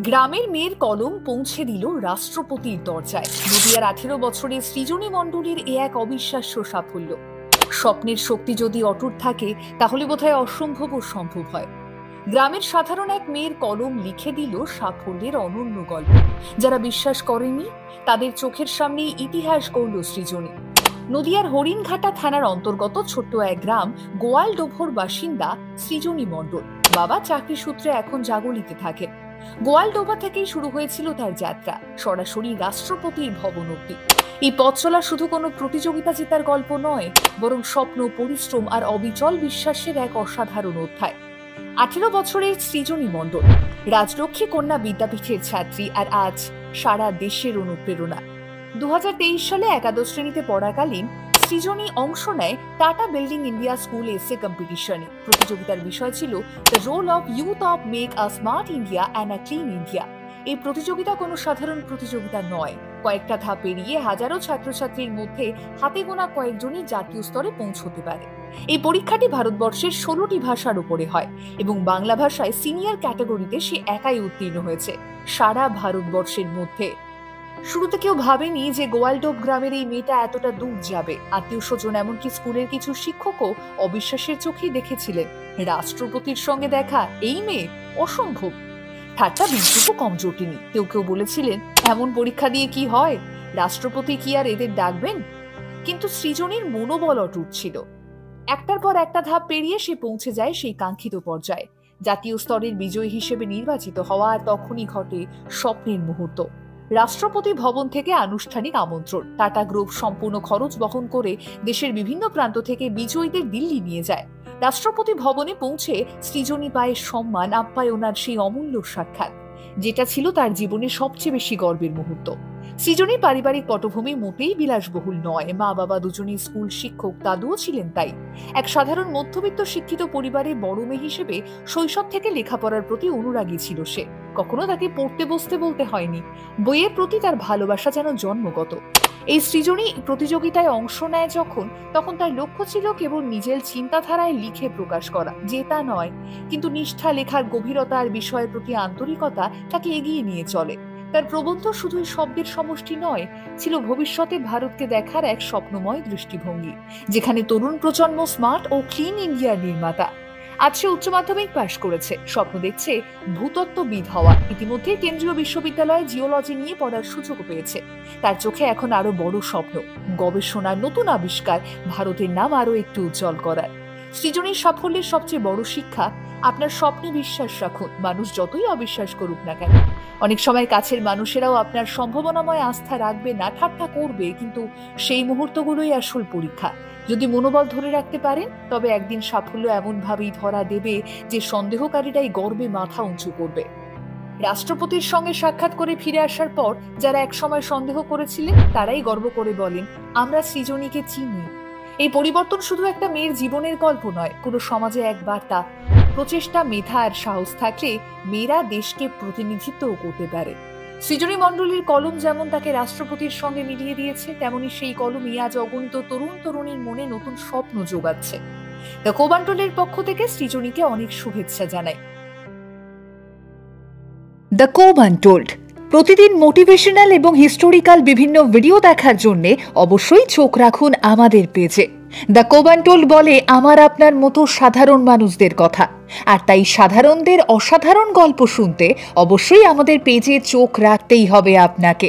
গ্রামের মেয়ের কলম পৌঁছে দিল রাষ্ট্রপতির দরজায়। নদিয়ার 18 বছরের সৃজনী মণ্ডলীর এ এক অবিশ্বাস্য সাফল্য। স্বপ্নের শক্তি যদি অটুট থাকে তাহলে বোধহয় অসম্ভবও সম্ভব হয়। গ্রামের সাধারণ এক মেয়ের কলম লিখে দিল সাফল্যের অনন্য গল্প। যারা বিশ্বাস করেনি তাদের চোখের সামনেই ইতিহাস গড়ল সৃজনী। নদিয়ার হরিণঘাটা থানার অন্তর্গত ছোট্ট এক গ্রাম গোয়ালডোভোর বাসিন্দা সৃজনী মণ্ডল। বাবা চাকরি সূত্রে এখন জাগলিতে থাকেন। গোয়ালডোভা থেকেই শুরু হয়েছিল তার যাত্রা, সরাসরি রাষ্ট্রপতির ভবন অবধি। এই পথ চলা শুধু কোনো প্রতিযোগিতা জেতার গল্প নয়, বরং স্বপ্ন, পরিশ্রম আর অবিচল বিশ্বাসের এক অসাধারণ অধ্যায়। 18 বছরের সৃজনী মণ্ডল রাজলক্ষ্মী কন্যা বিদ্যাপীঠের ছাত্রী, আর আজ সারা দেশের অনুপ্রেরণা। 2023 সালে একাদশ শ্রেণীতে পড়াকালীন সৃজনী অংশ নেয় টাটা বিল্ডিং ইন্ডিয়া স্কুল এসে কম্পিটিশনে। প্রতিযোগিতার বিষয় ছিল the role of youth of make a smart India and a clean India. এই প্রতিযোগিতা কোনো সাধারণ প্রতিযোগিতা নয়। কয়েকটা ধাপ পেরিয়ে হাজারো ছাত্রছাত্রীর মধ্যে হাতে গোনা কয়েকজনই জাতীয় স্তরে পৌঁছতে পারে। এই পরীক্ষাটি ভারতবর্ষের 16টি ভাষার উপরে হয় এবং বাংলা ভাষায় সিনিয়র ক্যাটাগরিতে সে একাই উত্তীর্ণ হয়েছে সারা ভারতবর্ষের মধ্যে। শুরুতে কেউ ভাবেনি যে গোয়ালডোভ গ্রামের এই মেয়েটা এতটা দূর যাবে। আত্মীয় স্বজন, এমনকি স্কুলের কিছু শিক্ষকও অবিশ্বাসের চোখেই দেখেছিলেন রাষ্ট্রপতির সঙ্গে দেখা এই মেয়ে অসম্ভব। ঠাট্টা বিদ্রুপও কম জটিনি। কেউ কেউ বলেছিলেন, এমন পরীক্ষা দিয়ে কি হয়, রাষ্ট্রপতি কি আর এদের ডাকবেন? কিন্তু সৃজনীর মনোবল অটুট ছিল। একটার পর একটা ধাপ পেরিয়ে সে পৌঁছে যায় সেই কাঙ্ক্ষিত পর্যায়ে, জাতীয় স্তরের বিজয়ী হিসেবে নির্বাচিত হওয়া। আর তখনই ঘটে স্বপ্নের মুহূর্ত। রাষ্ট্রপতি ভবন থেকে আনুষ্ঠানিক আমন্ত্রণ। টাটা গ্রুপ সম্পূর্ণ খরচ বহন করে দেশের বিভিন্ন প্রান্ত থেকে বিজয়ীদের দিল্লি নিয়ে যায়। রাষ্ট্রপতি ভবনে পৌঁছে সৃজনী পায় সম্মান, আপ্যায়নার সেই অমূল্য সাক্ষাৎ, যেটা ছিল তার জীবনের সবচেয়ে বেশি গর্বের মুহূর্ত। সৃজনীর পারিবারিক পটভূমি মোটেই বিলাসবহুল নয়। মা বাবা দুজনেই স্কুল শিক্ষক, দাদুও ছিলেন তাই। এক সাধারণ মধ্যবিত্ত শিক্ষিত পরিবারের বড় মেয়ে হিসেবে শৈশব থেকে লেখাপড়ার প্রতি অনুরাগী ছিল সে। কখনো তাকে পড়তে বসতে বলতে হয়নি। বইয়ের প্রতি তার ভালোবাসা যেন জন্মগত। এই সৃজনী প্রতিযোগিতায় অংশ নেয় যখন, তখন তার লক্ষ্য ছিল কেবল নিজের চিন্তাধারায় লিখে প্রকাশ করা, জেতা নয়। কিন্তু নিষ্ঠা, লেখার গভীরতা আর বিষয়ের প্রতি আন্তরিকতা তাকে এগিয়ে নিয়ে চলে। তার প্রবন্ধ শুধুই শব্দের সমষ্টি নয়, ছিল ভবিষ্যতে ভারতকে দেখার এক স্বপ্নময় দৃষ্টিভঙ্গি, যেখানে তরুণ প্রজন্ম স্মার্ট ও ক্লিন ইন্ডিয়ার নির্মাতা। আজ সে উচ্চ মাধ্যমিক পাশ করেছে, স্বপ্ন দেখছে ভূতত্ত্ববিদ হওয়া। ইতিমধ্যে কেন্দ্রীয় বিশ্ববিদ্যালয়ে জিওলজি নিয়ে পড়ার সুযোগ পেয়েছে। তার চোখে এখন আরো বড় স্বপ্ন, গবেষণার নতুন আবিষ্কার, ভারতের নাম আরো একটু উজ্জ্বল করার। সৃজনীর সাফল্যের সবচেয়ে বড় শিক্ষা, আপনার স্বপ্নে বিশ্বাস রাখুন, মানুষ যতই অবিশ্বাস করুক না কেন। অনেক সময় কাছের মানুষেরাও আপনার সম্ভাবনাময় আস্থা রাখবে না, ঠাট্টা করবে, কিন্তু সেই মুহূর্তগুলোই আসল পরীক্ষা। যদি মনোবল ধরে রাখতে পারেন, তবে একদিন সাফল্য এমনভাবেই ধরা দেবে যে সন্দেহকারীরাই গর্বে মাথা উঁচু করবে। রাষ্ট্রপতির সঙ্গে সাক্ষাৎ করে ফিরে আসার পর যারা একসময় সন্দেহ করেছিলেন, তারাই গর্ব করে বলেন, আমরা সৃজনীকে চিনি। এই পরিবর্তন শুধু একটা মেয়ের জীবনের গল্প নয়, পুরো সমাজে এক বার্তা। প্রচেষ্টা, মেধা আর সাহস থাকলে মেয়েরা দেশকে প্রতিনিধিত্ব করতে পারে। সৃজনী মণ্ডলীর কলম যেমন তাকে রাষ্ট্রপতির সঙ্গে মিলিয়ে দিয়েছে, তেমনি সেই কলমই আজ অগণিত তরুণ তরুণীর মনে নতুন স্বপ্ন যোগাচ্ছে। দ্য কোবান্টলের পক্ষ থেকে সৃজনীকে অনেক শুভেচ্ছা জানাই। দ্য কোবান্টল প্রতিদিন মোটিভেশনাল এবং হিস্টোরিক্যাল বিভিন্ন ভিডিও দেখার জন্য অবশ্যই চোখ রাখুন আমাদের পেজে। দ্য কোবান্টল বলে আমার আপনার মতো সাধারণ মানুষদের কথা, আর তাই সাধারণদের অসাধারণ গল্প শুনতে অবশ্যই আমাদের পেজে চোখ রাখতেই হবে আপনাকে।